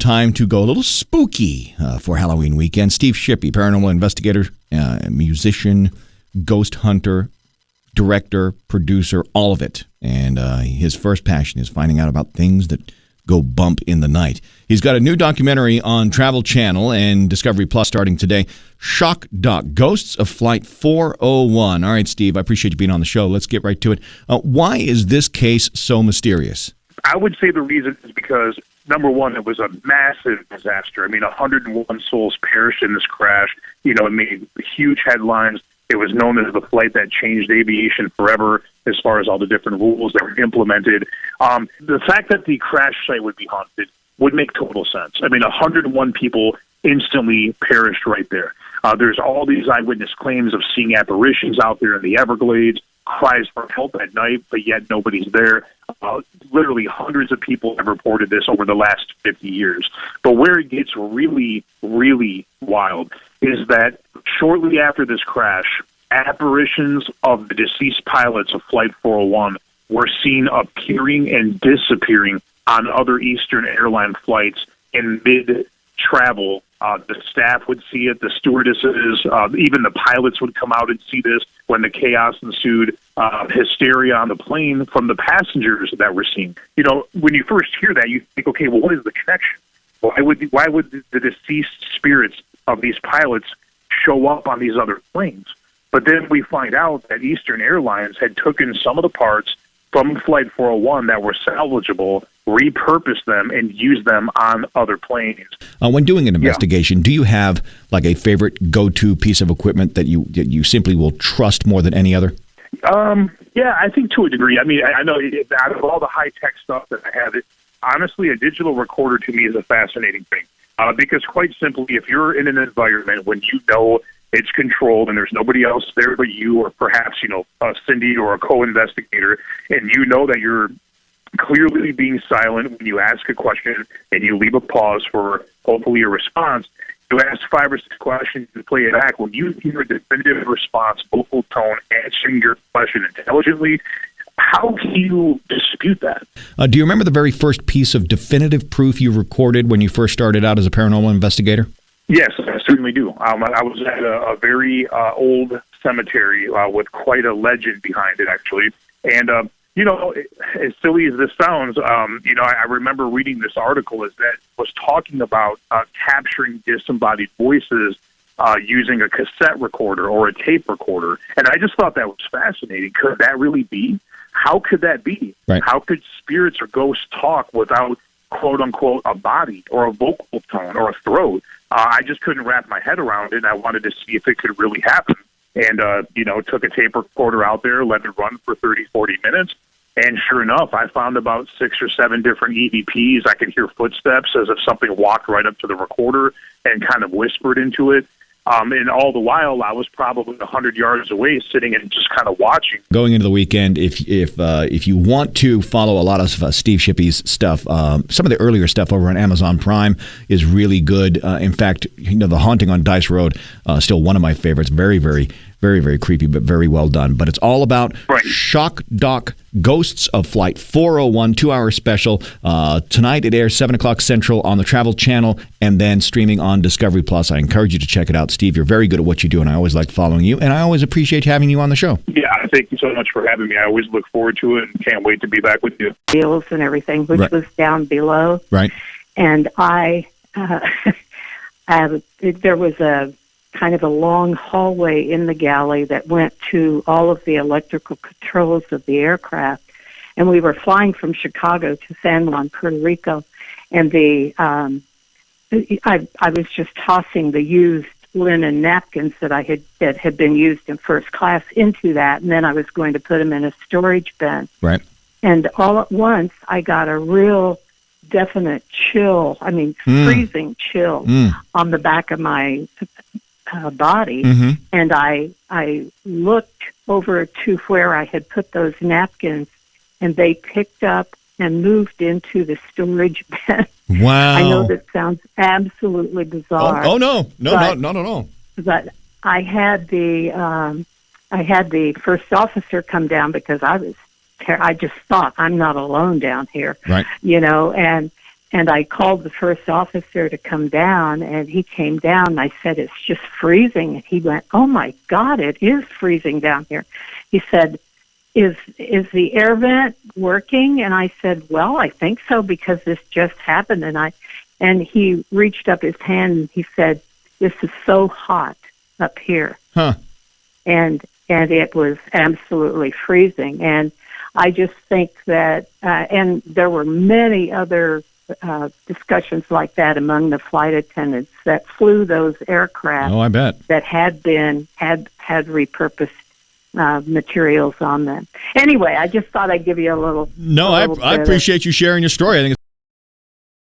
time to go a little spooky for Halloween weekend. Steve Shippy, paranormal investigator, musician, ghost hunter, director, producer, all of it. And his first passion is finding out about things that go bump in the night. He's got a new documentary on Travel Channel and Discovery Plus starting today. Shock Doc, Ghosts of Flight 401. All right, Steve, I appreciate you being on the show. Let's get right to it. Why is this case so mysterious? I would say the reason is because, number one, it was a massive disaster. I mean, 101 souls perished in this crash. You know, it made huge headlines. It was known as the flight that changed aviation forever as far as all the different rules that were implemented. The fact that the crash site would be haunted would make total sense. I mean, 101 people instantly perished right there. There's all these eyewitness claims of seeing apparitions out there in the Everglades, cries for help at night, but yet nobody's there. Literally hundreds of people have reported this over the last 50 years. But where it gets really, really wild is that shortly after this crash, apparitions of the deceased pilots of Flight 401 were seen appearing and disappearing on other Eastern airline flights in mid-travel. The staff would see it, the stewardesses, even the pilots would come out and see this when the chaos ensued. Hysteria on the plane from the passengers that were seen. You know, when you first hear that, you think, okay, well, what is the connection? Why would the deceased spirits of these pilots show up on these other planes? But then we find out that Eastern Airlines had taken some of the parts from Flight 401 that were salvageable, repurposed them, and used them on other planes. When doing an investigation, do you have like a favorite go-to piece of equipment that you simply will trust more than any other? Yeah, I think to a degree. I mean, I know out of all the high-tech stuff that I have, honestly, a digital recorder to me is a fascinating thing. Because quite simply, if you're in an environment when you know it's controlled and there's nobody else there but you, or perhaps, you know, Cindy or a co-investigator, and you know that you're clearly being silent when you ask a question and you leave a pause for hopefully a response, you ask 5 or 6 questions and play it back. When you hear a definitive response, vocal tone, answering your question intelligently, how can you dispute that? Do you remember the very first piece of definitive proof you recorded when you first started out as a paranormal investigator? Yes, I certainly do. I was at a very old cemetery with quite a legend behind it, actually. And, you know, as silly as this sounds, you know, I remember reading this article that was talking about capturing disembodied voices using a cassette recorder or a tape recorder. And I just thought that was fascinating. Could that really be? How could that be? Right. How could spirits or ghosts talk without, quote unquote, a body or a vocal tone or a throat? I just couldn't wrap my head around it, and I wanted to see if it could really happen. And, you know, took a tape recorder out there, let it run for 30, 40 minutes. And sure enough, I found about 6 or 7 different EVPs. I could hear footsteps as if something walked right up to the recorder and kind of whispered into it. And all the while, I was probably 100 yards away, sitting and just kind of watching. Going into the weekend, if you want to follow a lot of Steve Shippy's stuff, some of the earlier stuff over on Amazon Prime is really good. In fact, you know, The Haunting on Dice Road, still one of my favorites. Very, very, very, very creepy, but very well done. But it's all about Shock Doc, Ghosts of Flight 401, 2-hour special. Tonight it airs 7 o'clock Central on the Travel Channel and then streaming on Discovery Plus. I encourage you to check it out. Steve, you're very good at what you do, and I always like following you, and I always appreciate having you on the show. Yeah, thank you so much for having me. I always look forward to it and can't wait to be back with you. Deals and everything, which was down below. Right. And there was a kind of a long hallway in the galley that went to all of the electrical controls of the aircraft. And we were flying from Chicago to San Juan, Puerto Rico. And I was just tossing the used linen napkins that had been used in first class into that. And then I was going to put them in a storage bin. Right. And all at once, I got a real definite chill, freezing chill on the back of my body. Mm-hmm. And I looked over to where I had put those napkins, and they picked up and moved into the storage bin. Wow. I know that sounds absolutely bizarre. Oh no, not at all. But I had the first officer come down because I just thought, I'm not alone down here. Right. You know, and And I called the first officer to come down, and he came down, and I said, it's just freezing. And he went, oh, my God, it is freezing down here. He said, is the air vent working? And I said, well, I think so, because this just happened. And he reached up his hand, and he said, this is so hot up here. Huh. And it was absolutely freezing. And I just think that, and there were many other discussions like that among the flight attendants that flew those aircraft. Oh, I bet. That had repurposed materials on them. Anyway, I just thought I'd give you a little. No, I appreciate you sharing your story. I think